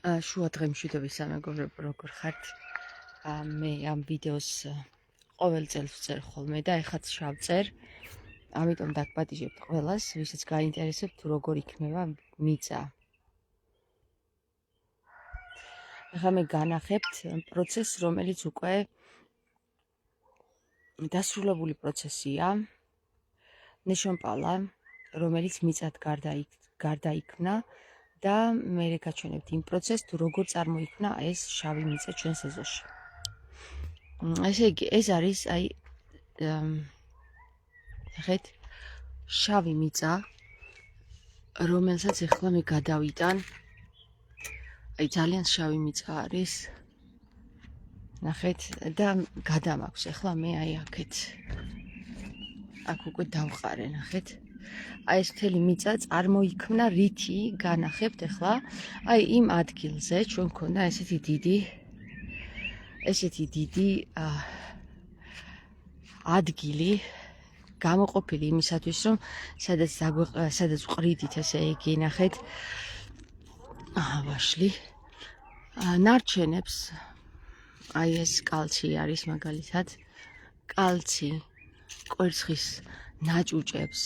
შუა დღემშვიდობის სამეგობრებო, როგორ ხართ? მე ამ ვიდეოს ყოველ წელს ვწერ ხოლმე და ეხაც შავწერ. ამიტომ დაგპატიჟებთ ყველას, ვისაც გაინტერესებთ თუ როგორ იქნება მიწა. ახლა მე განახებთ პროცესს, რომელიც უკვე დასრულებული პროცესია. ნეშომპალა, რომელიც მიწად გარდაიქმნა და მე გაჩვენებთ იმ პროცესს, თუ როგორ წარმოიქმნა ეს შავი მიწა ჩვენს ეზოში. ესე იგი, ეს არის ხეთ შავი მიწა, რომელსაც ახლა მე გადავიტან. ძალიან შავი მიწა არის. ნახეთ და გადამაქვს. ახლა მე აქეთ აქ უკვე დავყარე, ნახეთ. ეს მთელი მიწა წარმოიქმნა რითი განახებთ ახლა. იმ ადგილზე ჩვენ მქონდა ესეთი დიდი ადგილი გამოყოფილი იმისათვის, რომ სადაც ვყრიდით, ესე იგი, ნახეთ. ვაშლი ნარჩენებს, ეს კალცი არის მაგალითად, კალცი კვერცხის ნაჭუჭებს,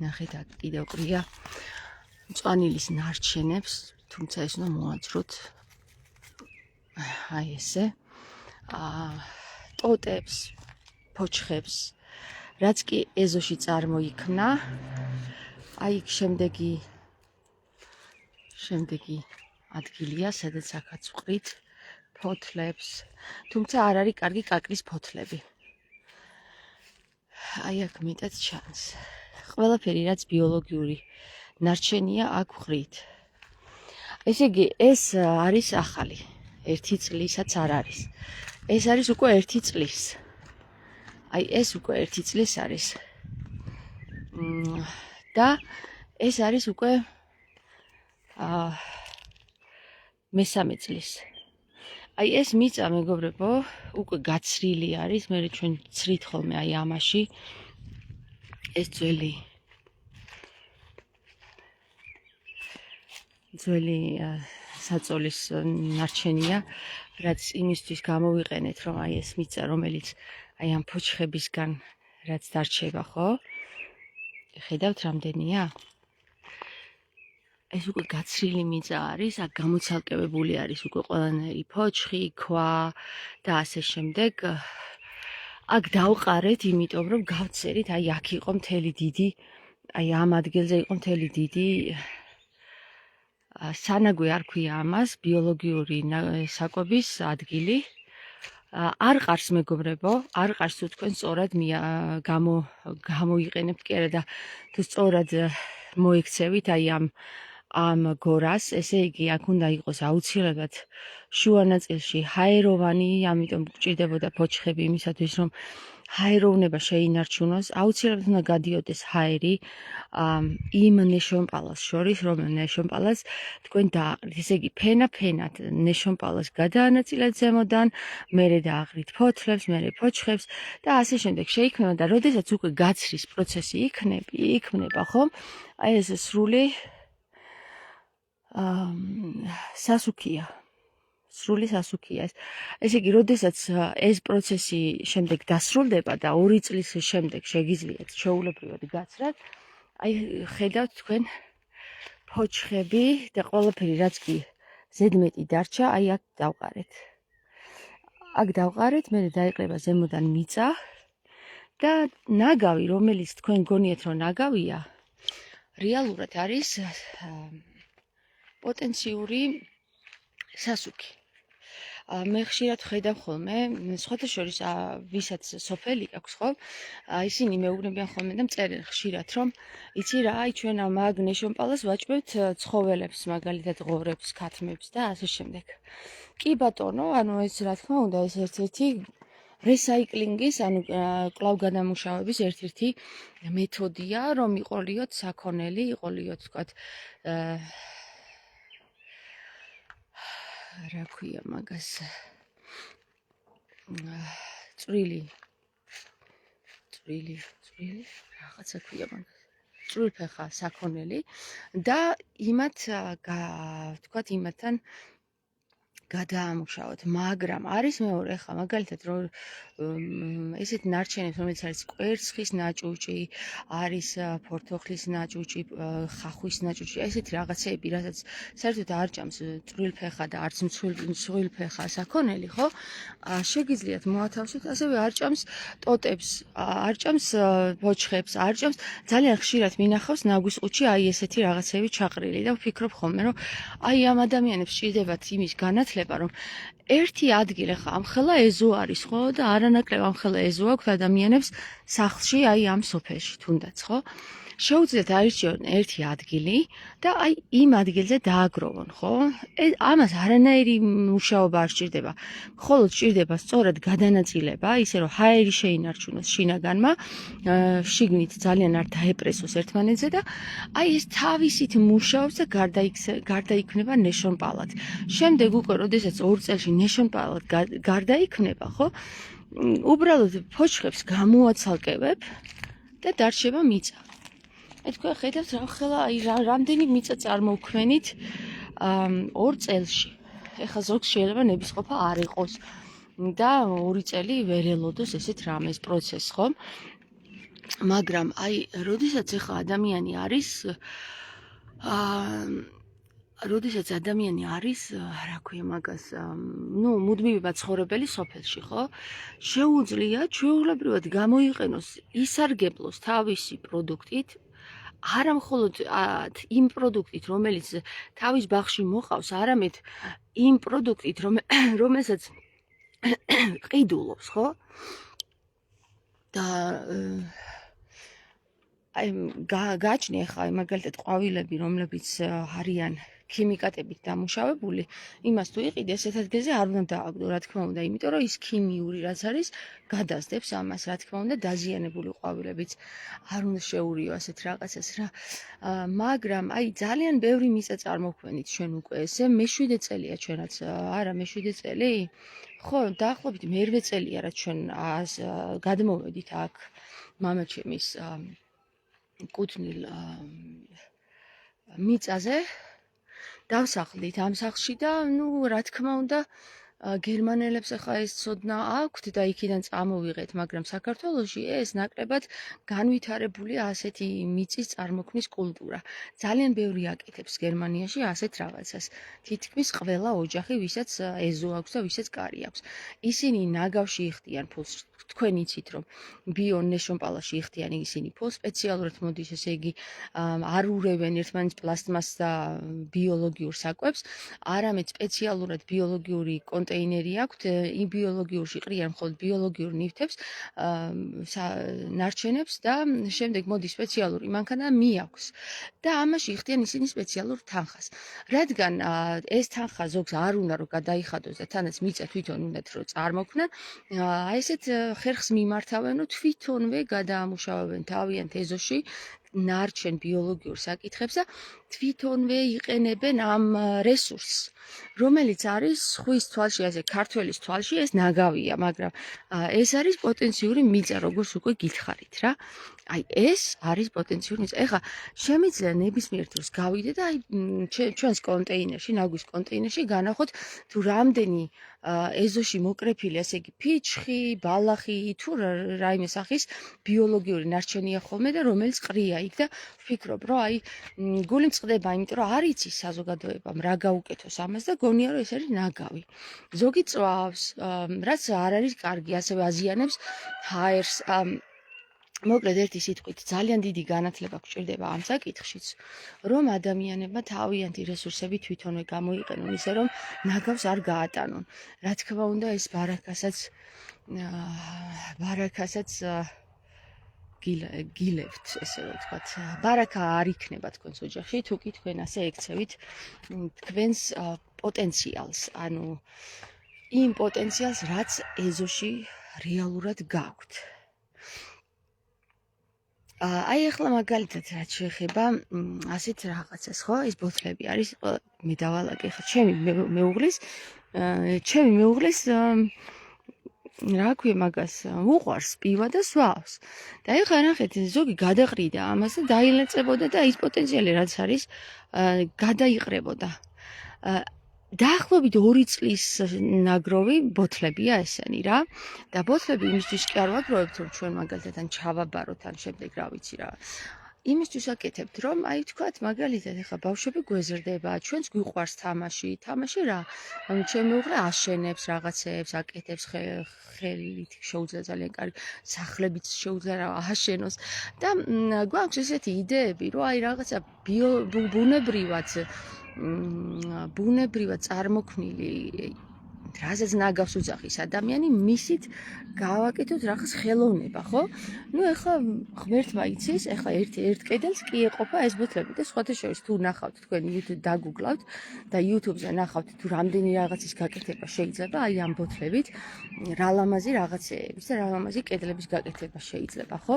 ნახეთ, აქ კიდევ ყრია მწვანილის ნარჩენებს, თუმცა ეს უნდა მოაძროთ. ესე ტოტებს, ფოჩხებს, რაც კი ეზოში წარმოიქმნა, იქ შემდეგი ადგილია, სადაც აქაც ვყრით ფოთლებს, თუმცა არ არის კარგი კაკლის ფოთლები. აქ მეტად ჩანს. ყველაფერი, რაც ბიოლოგიური ნარჩენია, აქ ვყრით. ესე იგი, ეს არის ახალი. 1 წლისაც არ არის. ეს არის უკვე 1 წლის. ეს უკვე 1 წლის არის. და ეს არის უკვე მესამე წლის. ეს მიწა, მეგობრებო, უკვე გაცრილი არის. მე ჩვენ ცრით ხოლმე ამაში. ეს ძველი საწოლის ნარჩენია, რაც იმისთვის გამოვიყენეთ, რომ ეს მიწა, რომელიც ამ ფოჩხებისგან რაც დარჩება, ხო? ხედავთ რამდენია? ეს უკვე გაცრილი მიწა არის, აქ გამოცალკევებული არის უკვე ყველანაირი ფოჩხი, ქვა და ასე შემდეგ. აქ დავყარეთ, იმიტომ რომ გავწერით, აქ იყო მთელი დიდი, ამ ადგილზე იყო მთელი დიდი სანაგვე არ ქვია ამას, ბიოლოგიური საკვების ადგილი. არ ყარს, მეგობრებო, არ ყარს თუ თქვენ სწორად გამოიყენებთ კი არა და თუ სწორად მოიქცევით ამ გორას, ესე იგი, აქ უნდა იყოს აუცილებლად შუა ნაწილში ჰაეროვანი, ამიტომ გჭირდებოდა ფოჩხები იმისათვის, რომ ჰაეროვნება შეინარჩუნოს, აუცილებლად უნდა გადიოდეს ჰაერი იმ ნეშომპალას შორის, რომელ ნეშომპალას თქვენ დააყრით. ესე იგი, ფენად ნეშომპალას გადაანაწილეთ ზემოდან, მერე დააყრით ფოთლებს, მერე ფოჩხებს და ასე შემდეგ შეიქმნება და როდესაც უკვე გაცრის პროცესი იქმნება, ხო? ეს სრული სასუქია. სრული სასუქია. ესე იგი, როდესაც ეს პროცესი შემდეგ დასრულდება და 2 წლის შემდეგ შეგიძლიათ ჩვეულებრივად გაცრათ, ხედავთ თქვენ ფოჩხები და ყველაფერი, რაც კი ზედმეტი დარჩა, აქ დავყარეთ. აქ დავყარეთ, მერე დაიყრება ზემოდან მიწა და ნაგავი, რომელიც თქვენ გონიათ, რომ ნაგავია, რეალურად არის პოტენციური სასუქი. მე ხშირად ხედავ ხოლმე, სხვათა შორის ვისაც სოფელი აქვს, ხო? ისინი მეუბნებიან ხოლმე და მწერენ ხშირად, რომ იცი რა, ჩვენ მაგ ნეშომპალას ვაჭმევთ ცხოველებს, მაგალითად ღორებს, ქათმებს და ასე შემდეგ. კი ბატონო, ეს რა თქმა უნდა, ეს ერთ-ერთი რესაიკლინგის, კვლავ გადამუშავების ერთ-ერთი მეთოდია, რომ იყოლიოთ საქონელი, იყოლიოთ, ვთქვათ, რა ქვია მაგას, წვრილი, რაღაცა ქვია მაგას, წვრილფეხა საქონელი და თქვათ იმათთან გადაამუშავოთ, მაგრამ არის მეორე ხა მაგალითად რომ ესეთ ნარჩენებს რომელიც არის კვერცხის ნაჭუჭი, არის ფორთოხლის ნაჭუჭი, ხახვის ნაჭუჭი, ესეთი რაღაცეები, რასაც საერთოდ არ ჭამს წვრილფეხა და არც მცვილფეხა საქონელი, ხო? შეგიძლიათ მოათავსოთ, ასევე არ ჭამს ტოტებს, არ ჭამს ბოჩხებს, არ ჭამს, ძალიან ხშირად მინახავს ნაგვის ყუთში აი ესეთი რაღაცები ჩაყრილი და ვფიქრობ ხოლმე რომ აი ამ ადამიანებს სჭირდებათ იმის განათლება რომ ერთი ადგილი ხა ამხელა ეზო არის ხო და არანაკლებ ამხელა ეზო აქვს ადამიანებს სახლში აი ამ სოფელში თუნდაც ხო შეუძლიათ აირჩიონ ერთი ადგილი და აი იმ ადგილზე დააგროვონ ხო ამას არანაირი მუშაობა არ სჭირდება მხოლოდ სჭირდება სწორად გადანაწილება ისე რომ ჰაერი შეინარჩუნოს შინაგანმა შიგნით ძალიან არ დაეპრესოს ერთმანეთზე და აი ეს თავისით მუშაობს და გარდაიქმნება ნეშონპალად შემდეგ უკვე როდესაც 2 წელში ნეშონპალად გარდაიქმნება ხო უბრალოდ ფოჩხებს გამოაცალკევებ და დარჩება მიწა თქვენ ხედავთ რა ხელა აი რამდენი მიწა წარმოვქმენით 2 წელში. ეხლა ზოგს შეიძლება ნებისყოფა არ იყოს და 2 წელი ვერ ელოდოს ესეთ რამეს პროცესს, ხო? მაგრამ აი, როდესაც ეხლა ადამიანი არის როდესაც ადამიანი არის, რა ქვია მაგას, მუდმივი მაცხოვრებელი სოფელში, ხო? შეუძლია ჩვეულებრივად გამოიყენოს ისარგებლოს თავისი პროდუქტით არა მხოლოდ იმ პროდუქტით, რომელიც თავის ბაღში მოყავს, არამედ იმ პროდუქტით, რომელსაც ყიდულობს, ხო? და აი გააჩნია ხა მაგალითად ყვავილები, რომლებიც არიან ქიმიკატებით დამუშავებული, იმას თუ იყიდე ესეთ ადგილზე არ უნდა დააგდო, რა თქმა უნდა, იმიტომ რომ ის ქიმიური რაც არის, გადასდებს ამას, რა თქმა უნდა, დაზიანებული ყვავილებიც არ უნდა შეურიო ასეთ რაღაცას რა. მაგრამ აი ძალიან ბევრი მიწა წარმოვქმენით ჩვენ უკვე ესე მე-7 წელია ჩვენაც, არა მე-7 წელი? ხო, დაახლოებით მე-8 წელია რა ჩვენ გადმოვედით აქ მამაჩემის კუთვნილ მიწაზე დავსახლდით ამ სახლში და ნუ რა თქმა უნდა გერმანელებს ახლა ეს ცოდნა აქვთ და იქიდან წამოვიღეთ, მაგრამ საქართველოში ეს ნაკლებად განვითარებულია ასეთი მიწის წარმოქმნის კულტურა. ძალიან ბევრი აკეთებს გერმანიაში ასეთ რაღაცას. თითქმის ყველა ოჯახი, ვისაც ეზო აქვს და ვისაც კარი აქვს. ისინი ნაგავში იხდიან ფულს. თქვენ იცით რომ ბიონეშონპალაში იხდიან ისინი ფულს, სპეციალურად მოდის ესე იგი არ ურევენ ერთმანეთს პლასტმასს და ბიოლოგიურ საკვებს, არამედ სპეციალურად ბიოლოგიური კონტეინერი აქვთ, იმ ბიოლოგიურში ყრიან მხოლოდ ბიოლოგიურ ნივთებს, ნარჩენებს და შემდეგ მოდის სპეციალური მანქანა მიაქვს და ამაში იხდიან ისინი სპეციალურ თანხას. რადგან ეს თანხა ზოგს არ უნდა რომ გადაიხადოს და თანაც მიწა თვითონ უნდათ რომ წარმოქმნან, აი ესეთ ხერხს მიმართავენ, რომ თვითონვე გადაამუშავებენ თავიანთ ეზოში ნარჩენ ბიოლოგიურ საკითხებს და თვითონვე იყენებენ ამ რესურსს, რომელიც არის სხვის თვალში, ასე ქართველის თვალში ეს ნაგავია, მაგრამ ეს არის პოტენციური მიწა, როგორც უკვე გითხარით რა. აი ეს არის პოტენციური მიწა. ეხლა შემიძლია ნებისმიერ დროს გავიდე და აი ჩვენს კონტეინერში, ნაგვის კონტეინერში განახოთ თუ რამდენი ეზოში მოკრეფილი, ასე იგი ფიჩხი, ბალახი, თუ რაიმე სახის ბიოლოგიური ნარჩენია ხოლმე და რომელიც ყრია იქ და ვფიქრობ, რომ აი გული მწყდება, იმიტომ რომ არ იცის საზოგადოებამ რა გაუკეთოს ამას და გონია რომ ეს არის ნაგავი. ზოგი წვავს, რაც არ არის კარგი, ასევე აზიანებს ჰაერს. მოკლედ ერთი სიტყვით, ძალიან დიდი განათლება გვჭირდება ამ საკითხშიც, რომ ადამიანებმა თავიანთი რესურსები თვითონვე გამოიყენონ, ისე რომ ნაგავს არ გაატანონ. რა თქმა უნდა, ეს ბარაკასაც გილებთ, ესე რომ ვთქვათ. ბარაკა არ იქნება თქვენს ოჯახში, თუ კი თქვენ ასე ექცევით თქვენს პოტენციალს, ანუ იმ პოტენციალს, რაც ეზოში რეალურად გაქვთ. აი ახლა მაგალითად რაც შეეხება ასეთ რაღაცას, ხო? ეს ბოთლები არის, მე დავალაგე ხა ჩემი მეუღლის რა ქვია მაგას უყვარს პივა და სვავს. და ეხლა ნახეთ ზოგი გადაყრიდა ამას და დაილეწებოდა და ის პოტენციალი რაც არის გადაიყრებოდა. დაახლოებით 2 წლის ნაგროვი ბოთლებია ესენი რა. და ბოთლები იმისთვის კი არ ვაგროვებთ რომ ჩვენ მაგალითად ან ჩავაბაროთ ან შემდეგ რა ვიცი რა. იმისთვის აკეთებთ რომ აი თქვათ მაგალითად ეხლა ბავშვები გვეზრდება, ჩვენც გვიყვარს თამაში რა. ჩემი მეუღლე აშენებს რაღაცეებს, აკეთებს ხელით შეუძლია ძალიან კარგი სახლებიც შეუძლია რა აშენოს და გვაქვს ესეთი იდეები რომ აი რაღაცა ბუნებრივად წარმოქმნილი რაზეც ნაგავს უძახის ადამიანი მისით გავაკეთოთ რაღაც ხელოვნება, ხო? ნუ ეხლა ღმერთმა იცის, ეხლა ერთ კედელს კი ეყოფა ეს ბოთლები და სხვათა შორის თუ ნახავთ თქვენ YouTube დაგუგლავთ და YouTube-ზე ნახავთ თუ რამდენი რაღაცის გაკეთება შეიძლება აი ამ ბოთლებით, რა ლამაზი რაღაცეების და რა ლამაზი კედლების გაკეთება შეიძლება, ხო?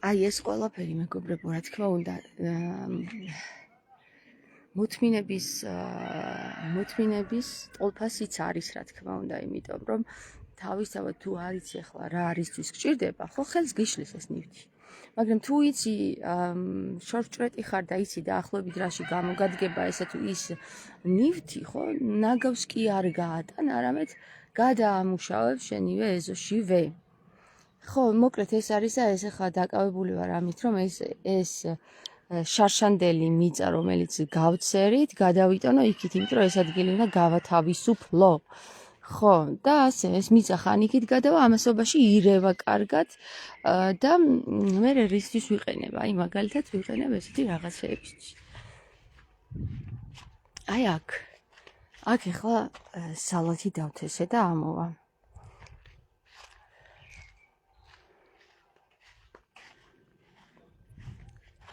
აი ეს ყველაფერი მეგობრებო, რა თქმა უნდა, მოთმინების ტოლფასიც არის, რა თქმა უნდა, იმიტომ რომ თავისთავად თუ არ იცი ახლა რა არისთვის გჭირდება, ხო ხელს გიშლის ეს ნივთი. მაგრამ თუ იცი შორჭრეტი ხარ და იცი დაახლოებით რაში გამოგადგება ესე თუ ის ნივთი, ხო, ნაგავს კი არ გაატან, არამედ გადაამუშავებ შენივე ეზოშივე. ხო, მოკლედ ეს არის და ეს ახლა დაკავებული ვარ ამით, რომ ეს შარშანდელი მიწა, რომელიც გავცერით, გადავიტანო იქით, იმიტომ რომ ეს ადგილი უნდა გავათავისუფლო. ხო, და ასე ეს მიწა ხან იქით გადავა, ამასობაში ირევა კარგად და მე რისთვის ვიყენებ? აი მაგალითად ვიყენებ ესეთი რაღაცეებისთვის. აი აქ ეხლა სალათი დავთესე და ამოვა.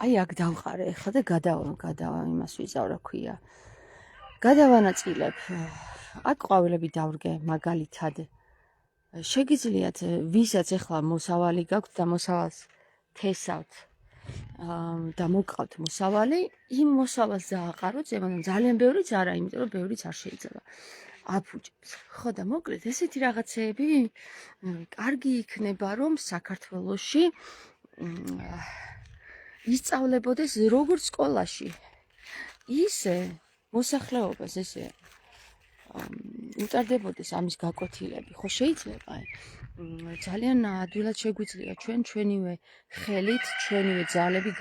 აი აქ დავყარე ახლა და გადავა იმას ვიზავ რა ქვია. გადავანაწილებ. აქ ყვავილები დავრგე მაგალითად. შეგიძლიათ ვისაც ახლა მოსავალი გაქვთ და მოსავალს თესავთ და მოგყავთ მოსავალი, იმ მოსავალს დააყაროთ, ძალიან ბევრიც არა, იმიტომ რომ ბევრიც არ შეიძლება. აფუჭებს. ხო და მოკლედ ესეთი რაღაცეები კარგი იქნება რომ საქართველოში ისწავლებოდეს როგორც სკოლაში. ისე მოსახლეობას ესე უტარდებოდეს ამის გაკვეთილები. ხო შეიძლება? ძალიან ადვილად შეგვიძლია ჩვენივე ხელით, ჩვენივე ძალები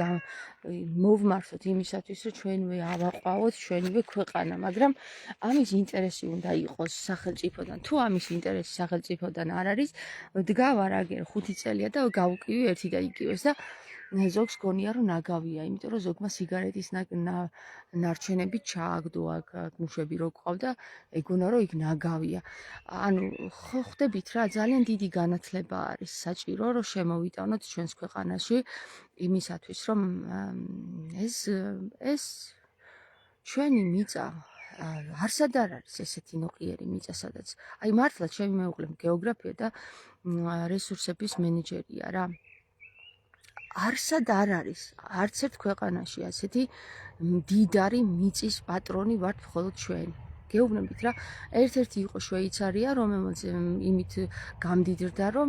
მოვმართოთ იმისათვის, რომ ჩვენივე ავაყვავოთ ჩვენივე ქვეყანა, მაგრამ ამის ინტერესი უნდა იყოს სახელმწიფოდან. თუ ამის ინტერესი სახელმწიფოდან არ არის, დგავარ აგერ 5 წელია და გავუკივი ერთი და იგივეს და ზოგს გონია რომ ნაგავია, იმიტომ რომ ზოგმა სიგარეტის ნარჩენები ჩააგდო აქ გუშები რო ყავდა, ეგონა რომ იქ ნაგავია. ანუ ხო ხვდებით რა, ძალიან დიდი განათლება არის საჭირო რომ შემოვიტანოთ ჩვენს ქვეყანაში იმისათვის რომ ეს ჩვენი მიწა არსად არ არის ესეთი ნოყიერი მიწა, სადაც აი მართლა ჩემი მეუღლე გეოგრაფია და რესურსების მენეჯერია რა. არსად არ არის არც ერთ ქვეყანაში ასეთი მდიდარი მიწის პატრონი ვართ მხოლოდ ჩვენ. გეუბნებით რა, ერთ-ერთი იყო შვეიცარია, რომელმაც იმით გამდიდრდა, რომ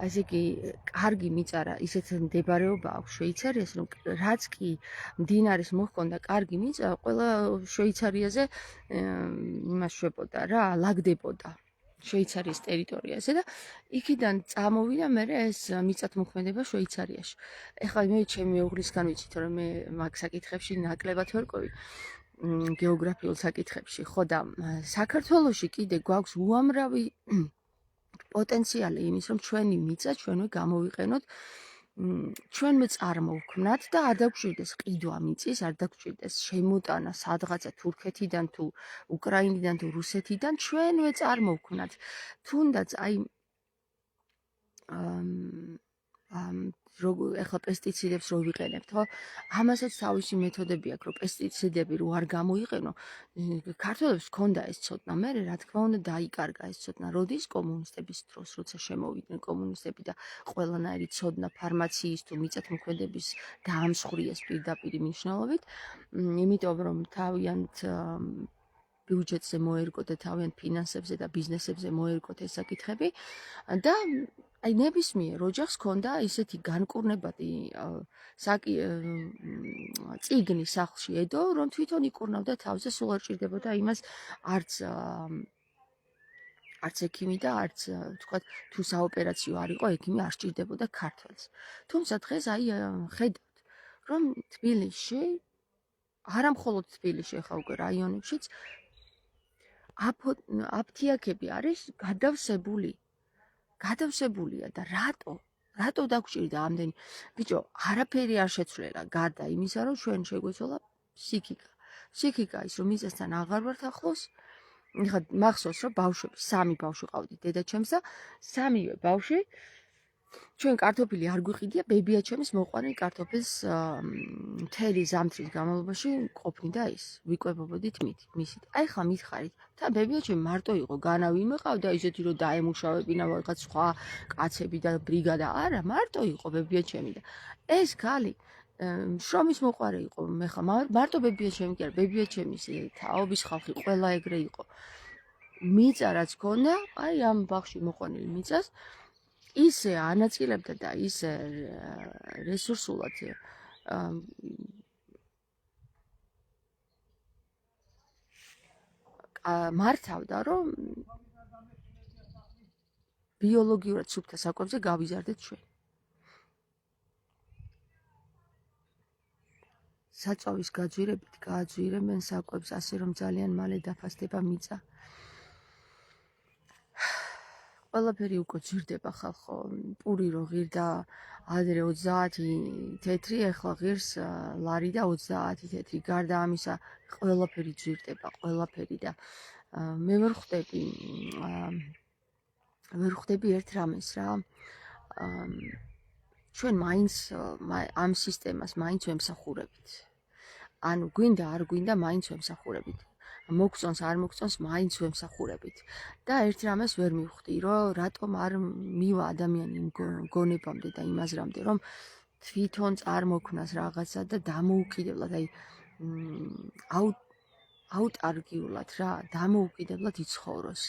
ესე იგი კარგი მიწა რა, ისეთ მდებარეობა აქვს შვეიცარიას, რომ რაც კი მდინარის მოჰქონდა კარგი მიწა, ყველა შვეიცარიაზე იმას შვებოდა რა, ლაგდებოდა. შვეიცარიის ტერიტორიაზე და იქიდან წამოვიდა მე ეს მიწათმოქმედება შვეიცარიაში. ეხლა მე ჩემი მეუღლისგან ვიცით რომ მე მაგ საკითხებში ნაკლებად ვერკვევი გეოგრაფიულ საკითხებში. ხო და საქართველოში კიდე გვაქვს უამრავი პოტენციალი იმის რომ ჩვენი მიწა ჩვენვე გამოვიყენოთ, ჩვენმე წარმოვქმნათ და არ დაგვჭირდეს ყიდვა მიწის, არ დაგვჭირდეს შემოტანა სადღაცა თურქეთიდან თუ უკრაინიდან თუ რუსეთიდან, ჩვენვე წარმოვქმნათ. თუნდაც აი ეხლა პესტიციდებს რო ვიყენებთ, ხო? ამასაც თავისი მეთოდები აქვს, რომ პესტიციდები რო არ გამოიყენო, ქართველებს ჰქონდა ეს ცოდნა, მე რა თქმა უნდა დაიკარგა ეს ცოდნა, როდის კომუნისტების დროს, როცა შემოვიდნენ კომუნისტები და ყველანაირი ცოდნა ფარმაციის თუ მიწათმოქმედების დაამსხვრიეს პირდაპირ მნიშვნელობით, იმიტომ რომ თავიანთ ბიუჯეტზე მოერგო და თავიანთ ფინანსებზე და ბიზნესებზე მოერგოთ ეს საკითხები და აი ნებისმიერ ოჯახს ჰქონდა ისეთი განკურნებადი წიგნი სახლში ედო, რომ თვითონ იკურნავდა თავზე, სულ არ ჭირდებოდა იმას არც ექიმი და არც თქვათ თუ საოპერაციო არ იყო ექიმი არ სჭირდებოდა ქართველს. თუმცა დღეს აი ხედავთ რომ თბილისში არა მხოლოდ თბილისში, ახლა უკვე რაიონებშიც აფთიაქები არის გადავსებულია და რატო დაგჭირდა ამდენი ბიჭო, არაფერი არ შეცვლილა გარდა იმისა, რომ ჩვენ შეგვეცვალა ფსიქიკა ის რომ მიზესთან აღარ ვართ ახლოს. ეხლა მახსოვს რომ ბავშვები 3 ბავშვი ყავდით დედაჩემს და 3-ვე ბავშვი ჩვენ კარტოფილი არ გვიყიდია, ბებიაჩემის მოყვანილ კარტოფილს მთელი ზამთრის განმავლობაში ყოფნიდა ის. ვიკვებობოდით მისით. აი ხა მითხარით, და ბებიაჩემი მარტო იყო, განა ვინმე ყავდა ისეთი რომ დაემუშავებინა რაღაც სხვა კაცები და ბრიგადა. არა, მარტო იყო ბებიაჩემი და ეს გალი შრომის მოყვარე იყო. მე ხა მარტო ბებიაჩემი კი არა, ბებიაჩემის თაობის ხალხი ყველა ეგრე იყო. მიწა რაც ქონდა, აი ამ ბაღში მოყვანილი მიწას ისე ანაწილებდა და ისე რესურსულად მართავდა, რომ ბიოლოგიურად სუფთა საკვებზე გავიზარდეთ ჩვენ. საწვავის გაძვირებით გააძვირებენ საკვებს, ასე რომ ძალიან მალე დაფასდება მიწა. ყველაფერი უკვე ძვირდება ხალხო, პური რო ღირდა ადრე 30 თეთრი, ახლა ღირს ლარი და 30 თეთრი. გარდა ამისა, ყველაფერი ძვირდება, ყველაფერი და მე ვერ ხვდები ერთ რამეს რა. ჩვენ მაინც ამ სისტემას მაინც ვემსახურებით. ანუ გვინდა არ გვინდა მაინც ვემსახურებით. მოგწონს არ მოგწონს მაინც ვემსახურებით და ერთ რამეს ვერ მივხვდი, რომ რატომ არ მივა ადამიანი იმ გონებამდე და იმ აზრამდე, რომ თვითონ წარმოქმნას რაღაცა და დამოუკიდებლად, აი აუტარკიულად რა, დამოუკიდებლად იცხოვროს.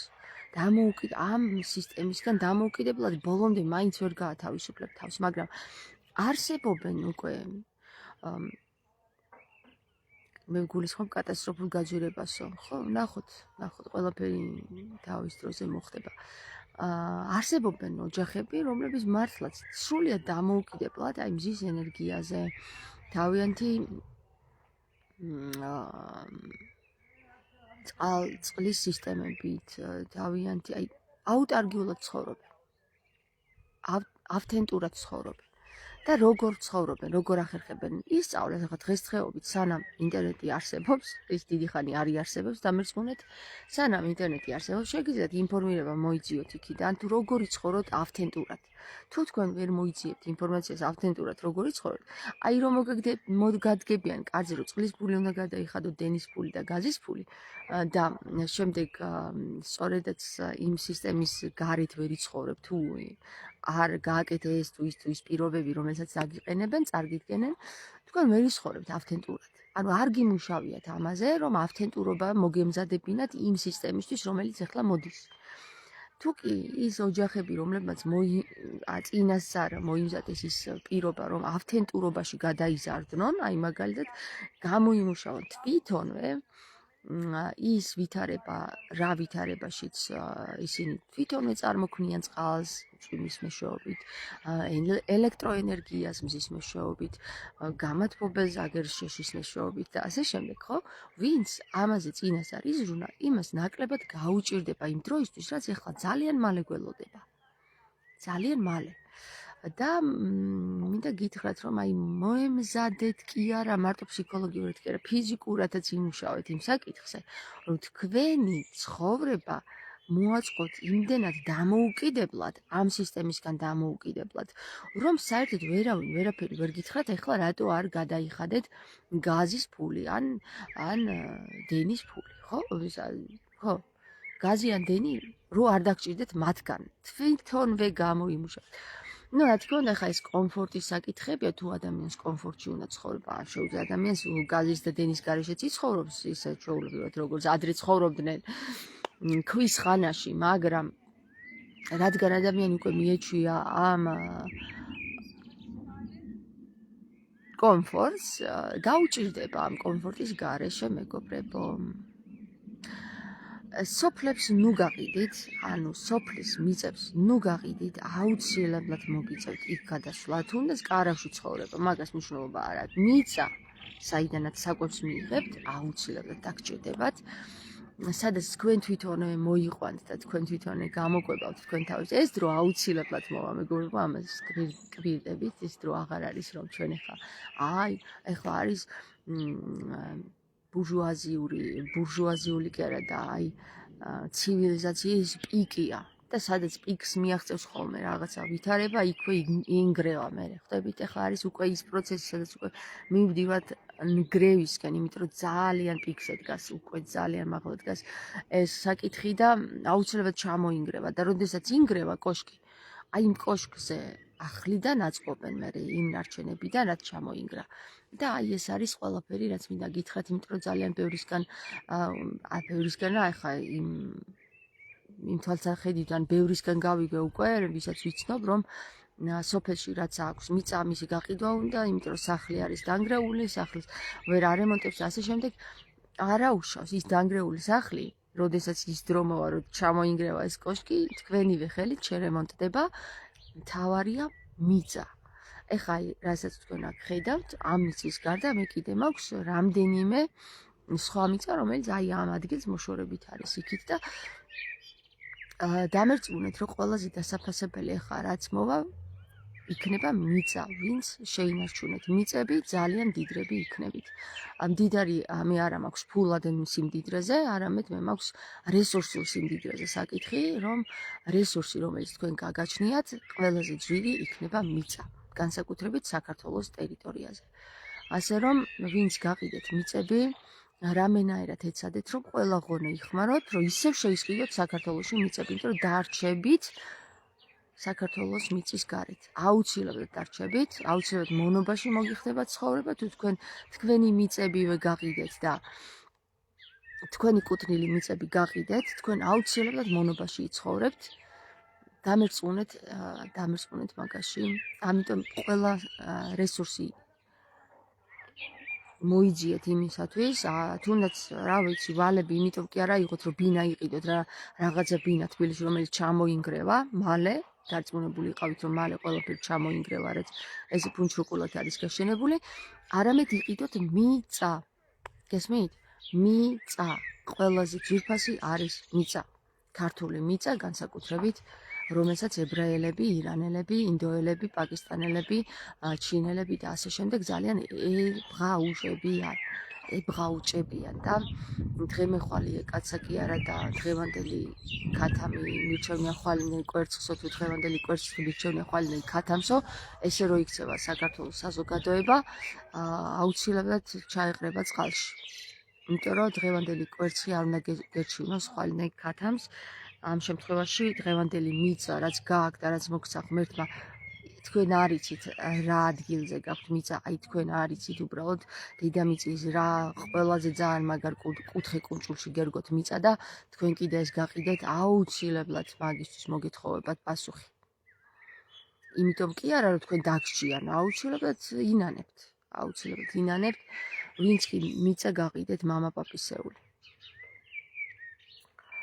ამ სისტემისგან დამოუკიდებლად ბოლომდე მაინც ვერ გაათავისუფლებ თავს, მაგრამ არსებობენ უკვე მე გულისხმობ კატასტროფულ გაძვირებასო, ხო, ნახოთ, ყველაფერი თავის დროზე მოხდება. არსებობენ ოჯახები, რომლებიც მართლაც სრულიად დამოუკიდებლად, აი მზის ენერგიაზე, თავიანთი წყლის სისტემებით, თავიანთი აი აუტარკიულად ცხოვრობენ. ავთენტურად ცხოვრობენ. და როგორ ცხოვრობენ, როგორ ახერხებენ ისწავლეს ახლა დღესდღეობით, სანამ ინტერნეტი არსებობს, ის დიდი ხანი არ იარსებებს დამერწმუნეთ, სანამ ინტერნეტი არსებობს, შეგიძლიათ ინფორმირება მოიძიოთ იქიდან, თუ როგორ იცხოვროთ ავთენტურად. თუ თქვენ ვერ მოიძიებთ ინფორმაციას ავთენტურად როგორ იცხოვროთ, აი რომ მოგადგებიან კარზე, რომ წყლის ფული უნდა გადაიხადოთ, დენის ფული და გაზის ფული და შემდეგ სწორედაც იმ სისტემის გარეთ ვერ იცხოვრებ, თუ არ გააკეთე ეს თუ ის პირობები, რომელსაც აგიყენებენ, წარგიდგენენ, თქვენ ვერ იცხოვრებთ ავთენტურად. ანუ არ გიმუშავიათ ამაზე, რომ ავთენტურობა მოგემზადებინათ იმ სისტემისთვის, რომელიც ახლა მოდის. თუ კი ის ოჯახები, რომლებმაც წინასწარ მოიმზადეს ის პირობა, რომ ავთენტურობაში გადაიზარდნონ, აი მაგალითად, გამოიმუშავონ თვითონვე ის ვითარება, რა ვითარებაშიც ისინი თვითონვე წარმოქმნიან წყალს წვიმის მეშვეობით, ელექტროენერგიას მზის მეშვეობით, გამათბობელს აგერს შეშის მეშვეობით და ასე შემდეგ, ხო? ვინც ამაზე წინასწარ იზრუნა, იმას ნაკლებად გაუჭირდება იმ დროისთვის, რაც ახლა ძალიან მალე გველოდება. ძალიან მალე. და მინდა გითხრათ, რომ აი მოემზადეთ კი არა მარტო ფსიქოლოგიურად, კი არა ფიზიკურადაც იმუშავეთ იმ საკითხზე, რომ თქვენი ცხოვრება მოაწყოთ იმდენად დამოუკიდებლად, ამ სისტემისგან დამოუკიდებლად, რომ საერთოდ ვერაფერი ვერ გითხრათ, ეხლა რატო არ გადაიხადეთ გაზის ფული ან დენის ფული, ხო? ხო? გაზი ან დენი რო არ დაგჭირდეთ მათგან, თვითონვე გამოიმუშავეთ. ნუ რა თქმა უნდა, ხა ეს კომფორტის საკითხებია, თუ ადამიანს კომფორტში უნდა ცხოვრება, არ შეუძლია ადამიანს გაზის და დენის გარეშეც იცხოვრობს ისე ჩვეულებრივად, როგორც ადრე ცხოვრობდნენ ქვის ხანაში, მაგრამ რადგან ადამიანი უკვე მიეჩვია ამ კომფორტს, გაუჭირდება ამ კომფორტის გარეშე, მეგობრებო. სოფლებს ნუ გაყიდით, ანუ სოფლის მიწებს ნუ გაყიდით, აუცილებლად მოგიწევთ იქ გადასვლა, თუნდაც კარავში ცხოვრება, მაგას მნიშვნელობა არ აქვს. მიწა, საიდანაც საკვებს მიიღებთ, აუცილებლად დაგჭირდებათ. სადაც თქვენ თვითონვე მოიყვანთ და თქვენ თვითონვე გამოკვებავთ თქვენ თავის. ეს დრო აუცილებლად მოვა, მეგობრებო, ამას გვირდებით, ეს დრო აღარ არის, რომ ჩვენ ეხლა არის ბურჟუაზიული კი არა და ცივილიზაციის პიკია და სადაც პიკს მიაღწევს ხოლმე რაღაცა ვითარება, იქვე ინგრევა მე. ხვდებით, ეხლა არის უკვე ის პროცესი, სადაც უკვე მივდივართ ნგრევისკენ, იმიტომ რომ ძალიან პიკზე დგას, უკვე ძალიან მაღლა დგას ეს საკითხი და აუცილებლად ჩამოინგრევა და როდესაც ინგრევა კოშკი, აი იმ კოშკზე ახლიდან აწყობენ მე იმ ნარჩენებიდან, რაც ჩამოინგრა. და აი ეს არის ყველაფერი, რაც მინდა გითხრათ, იმიტომ რომ ძალიან ბევრისგან რა ახლა იმ თვალსაჩინოდან ბევრისგან გავიგე უკვე, ვისაც ვიცნობ, რომ სოფელში რაც აქვს, მიწა მისი გაყიდვა უნდა, იმიტომ რომ სახლი არის დანგრეული, სახლის ვერ არემონტებს და ასე შემდეგ. არა უშავს ის დანგრეული სახლი, როდესაც ის დრო მოვა, რომ ჩამოინგრევა ეს კოშკი, თქვენივე ხელით შერემონტდება, მთავარია მიწა. ეხლა რასაც თქვენ აქ ხედავთ, ამ მიწის გარდა მე კიდე მაქვს რამდენიმე სხვა მიწა, რომელიც აი ამ ადგილს მოშორებით არის იქით და დამერწმუნეთ, რომ ყველაზე დასაფასებელი ეხლა რაც მოვა, იქნება მიწა, ვინც შეინარჩუნეთ. მიწები ძალიან დიდრები იქნებით. მდიდარი მე არა მაქვს ფულად სიმდიდრეზე, არამედ მე მაქვს რესურსულ სიმდიდრეზე საკითხი, რომ რესურსი, რომელიც თქვენ გაგაჩნიათ, ყველაზე ძვირი იქნება მიწა. განსაკუთრებით საქართველოს ტერიტორიაზე. ასე რომ, ვინც გაყიდეთ მიწები, რამენაერად ეცადეთ, რომ ყველა ღონე იხმაროთ, რომ ისევ შეისყიდოთ საქართველოში მიწები, იმიტომ რომ დარჩებით საქართველოს მიწის გარეთ. აუცილებლად დარჩებით, აუცილებლად მონობაში მოგიხდება ცხოვრება, თუ თქვენი მიწებივე გაყიდეთ და თქვენი კუთვნილი მიწები გაყიდეთ, თქვენ აუცილებლად მონობაში იცხოვრებთ. დამერწმუნეთ მაგაში. ამიტომ ყველა რესურსი მოიძიეთ იმისათვის, თუნდაც რა ვიცი, ვალები, იმიტომ კი არა იყოთ, რომ ბინა იყიდოთ, რაღაცა ბინა თბილისში, რომელიც ჩამოინგრევა, მალე დარწმუნებული იყავით, რომ მალე ყველაფერი ჩამოინგრევა, რაც ეს ფუნჩრუკულად არის გაშენებული, არამედ იყიდოთ მიწა. გესმით? მიწა. ყველაზე ძვირფასი არის მიწა. ქართული მიწა განსაკუთრებით, რომელსაც ებრაელები, ირანელები, ინდოელები, პაკისტანელები, ჩინელები და ასე შემდეგ ძალიან ებღაუჭებიან და დღემეხვალიე კაცა კი არა და დღევანდელი ქათამი მირჩევნია ხვალინე კვერცხსო თუ დღევანდელი კვერცხი მირჩევნია ხვალინე ქათამსო, ესე რო იქცევა საქართველოს საზოგადოება, აუცილებლად ჩაეყრება წყალში. იმიტომ რომ დღევანდელი კვერცხი არ უნდა გერჩივნოს ხვალინე ქათამს. ამ შემთხვევაში დღევანდელი მიწა, რაც გააქვთ და რაც მოგცა ღმერთმა, თქვენ არ იცით რა ადგილზე გაქვთ მიწა, აი თქვენ არ იცით უბრალოდ დედამიწის რა ყველაზე ძალიან მაგარ კუთხე კუნჭულში გერგოთ მიწა და თქვენ კიდე ეს გაყიდეთ, აუცილებლად მაგისთვის მოგეთხოვებათ პასუხი. იმიტომ კი არა რომ თქვენ დაგსჯიან, აუცილებლად ინანებთ, ვინც კი მიწა გაყიდეთ მამაპაპისეული.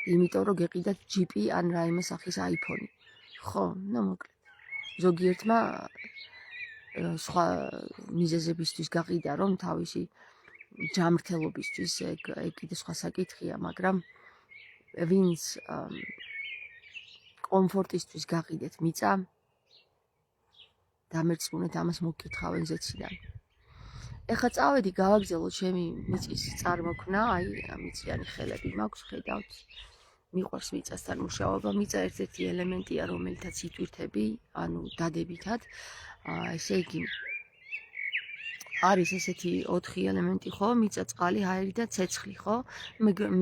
იმიტომ რომ გეყიდათ ჯიპი ან რაიმე სახის აიფონი. ხო, ნუ მოკლედ. ზოგიერთმა სხვა მიზეზებისთვის გაყიდა, რომ თავისი ჯამრთელობისთვის ეგ კიდე სხვა საკითხია, მაგრამ ვინც კომფორტისთვის გაყიდეთ მიწა, დამერწმუნეთ, ამას მოგკითხავენ ზეციდან. ეხლა წავედი გავაგზავნოთ ჩემი მიწის წარმოქმნა, აი მიწიანი ხელები მაქვს, ხედავთ. მიყვარს მიწასთან მუშაობა. მიწა ერთ-ერთი ელემენტია, რომელთაც იტვირთები, ანუ დადებითად. ესე იგი, არის ესეთი 4 ელემენტი, ხო? მიწა, წყალი, აირი და ცეცხლი, ხო?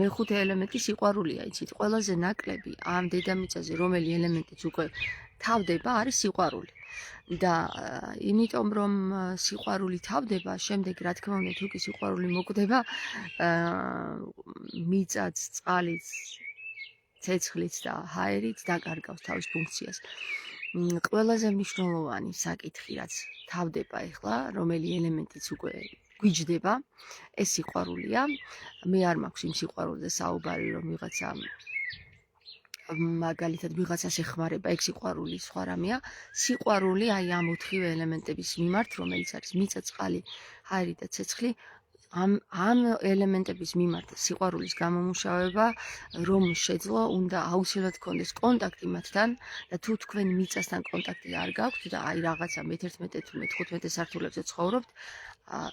მეხუთე ელემენტი სიყვარულია, იცით? ყველაზე ნაკლები ამ დედამიწაზე, რომელი ელემენტიც უკვე თავდება, არის სიყვარული. და იმიტომ რომ სიყვარული თავდება, შემდეგ რა თქმა უნდა თუ კი სიყვარული მოკვდება, მიწაც, წყალიც, ცეცხლიც და ჰაერიც დაკარგავს თავის ფუნქციას. ყველაზე მნიშვნელოვანი საკითხი რაც თავდება ეხლა, რომელი ელემენტიც უკვე გვიჯდება, ეს სიყვარულია. მე არ მაქვს იმ სიყვარულზე საუბარი, რომ ვიღაცა მაგალითად ვიღაცას ეხმარება, ეგ სიყვარული სხვა რამეა. სიყვარული აი ამ 4 ელემენტების მიმართ, რომელიც არის მიწა, წყალი, ჰაერი და ცეცხლი, ამ ელემენტების მიმართ სიყვარულის გამომუშავება, რომ შეძლო, უნდა აუცილებლად გქონდეს კონტაქტი მათთან და თუ თქვენ მიწასთან კონტაქტი არ გაქვთ და აი რაღაცა მე-11 თუ მე-15 სართულებზე ცხოვრობთ,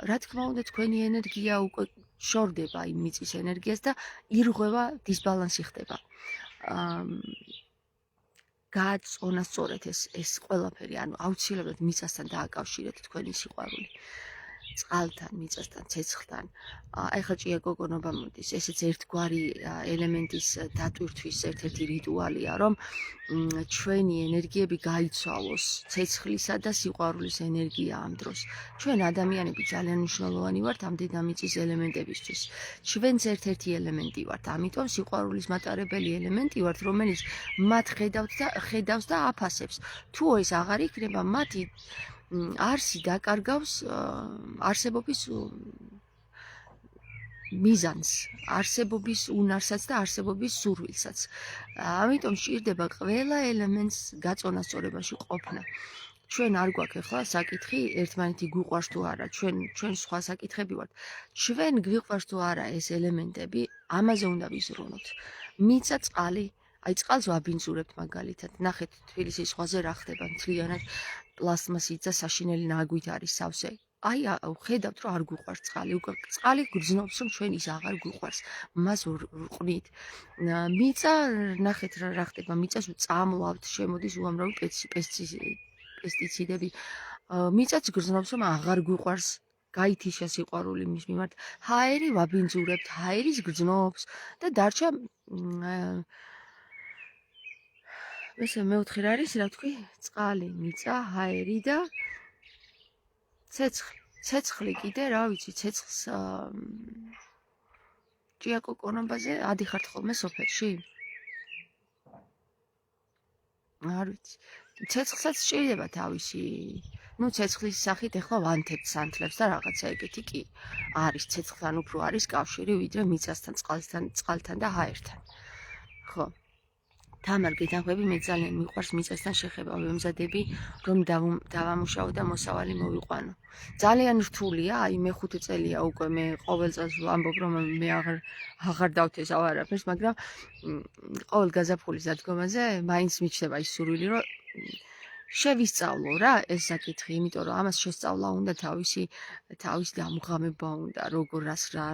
რა თქმა უნდა თქვენი ენერგია უკვე შორდება იმ მიწის ენერგიას და ირღვევა, დისბალანსი ხდება. გააწონასწორეთ ეს ყველაფერი, ანუ აუცილებლად მიწასთან დააკავშირეთ თქვენი სიყვარული. წყალთან, მიწასთან, ცეცხლთან. ეხლა ჭია გოგონობა მოდის, ესეც ერთგვარი ელემენტის დატვირთვის ერთ-ერთი რიტუალია, რომ ჩვენი ენერგიები გაიცვალოს, ცეცხლისა და სიყვარულის ენერგია ამ დროს. ჩვენ ადამიანები ძალიან მნიშვნელოვანი ვართ ამ დედამიწის ელემენტებისთვის. ჩვენც ერთ-ერთი ელემენტი ვართ, ამიტომ სიყვარულის მატარებელი ელემენტი ვართ, რომელიც მათ ხედავს და აფასებს. თუ ეს აღარ იქნება, მათი არსი დაკარგავს არსებობის მიზანს, არსებობის უნარსაც და არსებობის სურვილსაც. ამიტომ სჭირდება ყველა ელემენტს გაწონასწორებაში ყოფნა. ჩვენ არ გვაქვს ახლა საკითხი ერთმანეთი გვიყვარს თუ არა, ჩვენ სხვა საკითხები ვართ. ჩვენ გვიყვარს თუ არა ეს ელემენტები, ამაზე უნდა ვიზრუნოთ. მიწა, წყალი, აი წყალს ვაბინძურებთ მაგალითად. ნახეთ თბილისის ზღვაზე რა ხდება, მთლიანად პლასტმასით და საშინელი ნაგვით არის სავსე. აი ხედავთ რომ არ გვიყვარს წყალი, უკვე წყალი გრძნობს რომ ჩვენ ის აღარ გვიყვარს. მას ვყვნით. მიწა, ნახეთ რა ხდება, მიწას ვწამლავთ, შემოდის უამრავი პესტიციდები. მიწაც გრძნობს რომ აღარ გვიყვარს. გაითიშა სიყვარული მის მიმართ. ჰაერი ვაბინძურებთ, ჰაერის გრძნობს და დარჩა ესე მეოთხე რა არის, რა ვთქვი? წყალი, მიწა, ჰაერი და ცეცხლი. ცეცხლი კიდე, რა ვიცი, ცეცხლს ჭია კოკონობაზე ადიხართ ხოლმე სოფელში? არ ვიცი. ცეცხლსაც სჭირდება თავისი. ნუ ცეცხლის სახით ეხლა ვანთებთ სანთლებს და რაღაცა ეგეთი კი არის. ცეცხლთან უფრო არის კავშირი, ვიდრე მიწასთან, წყალთან და ჰაერთან. ხო. თამარ გეთანხმები, მე ძალიან მიყვარს მიწასთან შეხება, ვემზადები, რომ დავამუშავო და მოსავალი მოვიყვანო. ძალიან რთულია, აი მე 5 წელია უკვე მე ყოველ წელს ვამბობ, რომ მე აღარ დავთესავ არაფერს, მაგრამ ყოველ გაზაფხულის დადგომაზე მაინც მიჩნდება ის სურვილი, რომ შევისწავლო რა ეს საკითხი, იმიტომ რომ ამას შესწავლა უნდა თავისი დამღამება უნდა, როგორ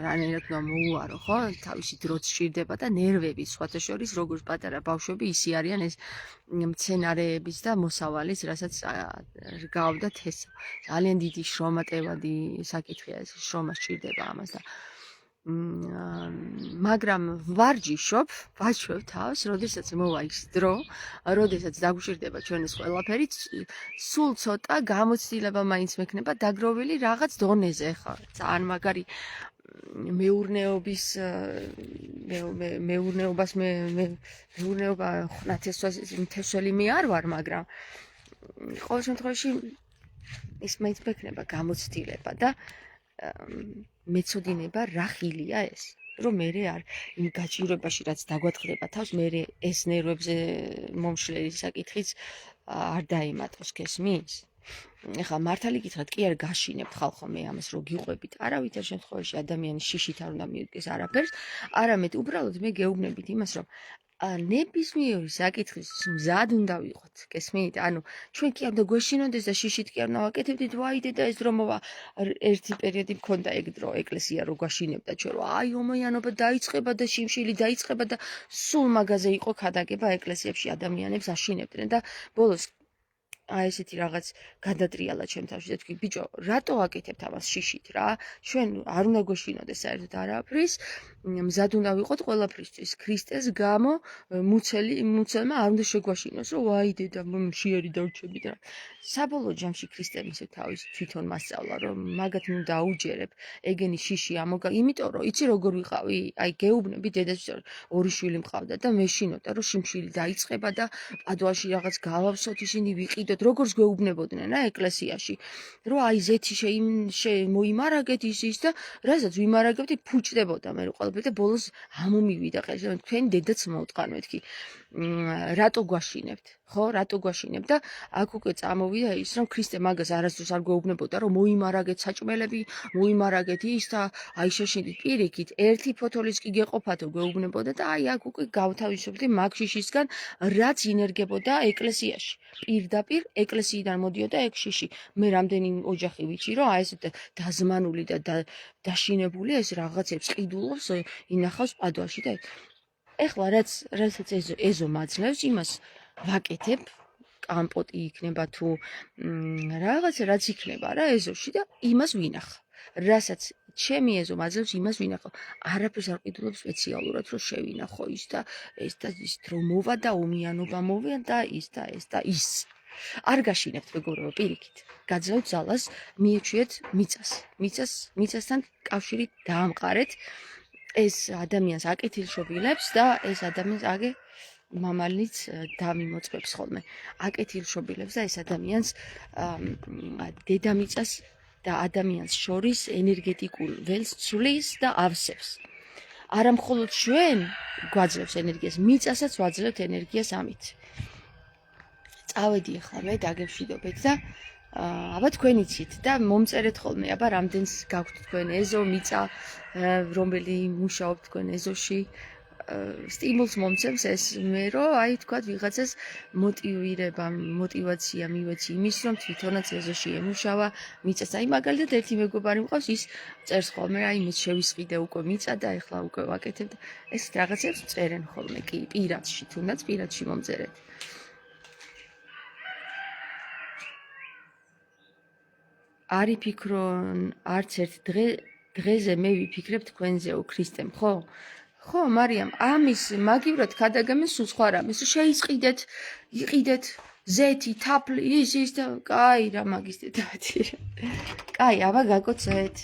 რანაირად უნდა მოუარო, ხო? თავისი დროც სჭირდება და ნერვები, სხვათა შორის, როგორც პატარა ბავშვები, ისე არიან ეს მცენარეების და მოსავალის, რასაც რგავდა თესა. ძალიან დიდი შრომატევადი საკითხია ეს, შრომა სჭირდება ამას და მაგრამ ვარჯიშობ, ვაჩვევ თავს, როდესაც მოვა ის დრო, როდესაც დაგვჭირდება ჩვენ ეს ყველაფერი, სულ ცოტა გამოცდილება მაინც მექნება დაგროვილი რაღაც დონეზე, ხო? ძალიან მაგარი მეურნეობა ნათესველი მე არ ვარ, მაგრამ ყოველ შემთხვევაში ის მაინც მექნება გამოცდილება და მეცოდინება რა ხილია ეს, რომ მე არ იმ გაჭირვებაში რაც დაგვაწყდება თავს, მე ეს ნერვებზე მომშლელი საკითხიც არ დაიმატოს, გესმის? ეხლა მართალი გითხრათ, კი არ გაშინებთ ხალხო მე ამას რო გიყვებით, არავითარ შემთხვევაში ადამიანის შიშით არ უნდა მიუდგეს არაფერს, არამედ უბრალოდ მე გეუბნებით იმას, რომ ნებისმიერი საკითხის მზად უნდა ვიყოთ, გესმით? ანუ ჩვენ კი არ უნდა გვეშინოდეს და შიშით კი არ უნდა ვაკეთებდით, ვაიდე და ეს დრო მოვა. ერთი პერიოდი მქონდა ეგ დრო, ეკლესია რო გვაშინებდა ჩვენ, რომ აი ომიანობა დაიწყება და შიმშილი დაიწყება და სულ მაგაზე იყო ქადაგება ეკლესიებში ადამიანებს აშინებდნენ და ბოლოს აი ესეთი რაღაც გადატრიალა ჩემ თავში და თქვი ბიჭო რატო აკეთებთ ამას შიშით რა ჩვენ არ უნდა გვეშინოდეს საერთოდ არაფრის მზად უნდა ვიყოთ ყველაფრისთვის ქრისტეს გამო მუცელმა არ უნდა შეგვაშინოს რომ ვაი დედა მშიერი დარჩებით რა საბოლოო ჯამში ქრისტემ ისე თავის თვითონ მასწავლა რომ მაგათ ნუ დაუჯერებ ეგენი შიში ამოგა იმიტომ რომ იცი როგორ ვიყავი აი გეუბნები დედაჩემს ორი შვილი მყავდა და მეშინოდა რომ შიმშილი დაიწყება და პადუაში რაღაც გავავსოთ ისინი ვიყიდოთ როგორც გვეუბნებოდნენ რა ეკლესიაში რომ აი ზეთი მოიმარაგეთ ის და რასაც ვიმარაგებდი ფუჭდებოდა მე ყველაფერი და ბოლოს ამომივიდა ყეშე თქვენ დედაც მოუტყან მეთქი რატო გვაშინებთ ხო რატო გვაშინებთ და აქ უკვე წამოვიდა ის რომ ქრისტე მაგას არასდროს არ გვეუბნებოდა რომ მოიმარაგეთ საჭმელები მოიმარაგეთ ის და აი შეშინდით პირიქით ერთი ფოთოლის კი გეყოფათო გვეუბნებოდა და აი აქ უკვე გავთავისუფლდი მაგ შიშისგან რაც ინერგებოდა ეკლესიაში პირდაპირ ეკლესიიდან მოდიოდა ეგ შიში მე რამდენი ოჯახი ვიცი რომ აი ეს დაზმანული და დაშინებული ეს რაღაცებს ყიდულობს ინახავს პადუაში და ეხლა რასაც ეზო მაძლევს იმას ვაკეთებ კამპოტი იქნება თუ რაღაც იქნება რა ეზოში და იმას ვინახავ რასაც ჩემი ეზო მაძლევს იმას ვინახავ არაფერს არ ყიდულობ სპეციალურად რომ შევინახო ის და ის დრო მოვა და ომიანობა მოვა და ის არ გაშინებთ მეგობრებო პირიქით გაძლევთ ძალას მიეჩვიეთ მიწასთან კავშირი დაამყარეთ ეს ადამიანს აკეთილშობილებს და ეს ადამიანს აგე მამალიც დამიმოწმებს ხოლმე აკეთილშობილებს და ეს ადამიანს დედამიწას და ადამიანს შორის ენერგეტიკულ ველს ცვლის და ავსებს არა მხოლოდ ჩვენ გვაძლევს ენერგიას მიწასაც ვაძლევთ ენერგიას ამით წავედი ახლა მე დაგევშვიდობეთ და აბა თქვენ იცით და მომწერეთ ხოლმე აბა რამდენს გაქვთ თქვენ ეზო მიწა რომელი მუშაობთ თქვენ ეზოში სტიმულს მომცემს ეს მე რომ აი თქვა ვიღაცას მოტივაცია მივეცი იმის რომ თვითონაც ეზოში ემუშავა მიწას აი მაგალითად ერთი მეგობარი მყავს ის წერს ხოლმე აი მე შევისყიდე უკვე მიწა და ეხლა უკვე ვაკეთებ და ეს რაღაცებს წერენ ხოლმე კი პირადში თუნდაც პირადში მომწერეთ არი ფიქრონ არც ერთ დღეზე მე ვიფიქრებ თქვენზეო ქრისტემ ხო ხო მარიამ ამის მაგივრად ქადაგამენ სულ სხვა რამეს შეისყიდეთ იყიდეთ ზეთი თაფლი ის და კაი რა მაგის დედათი კაი აბა გაკოცეთ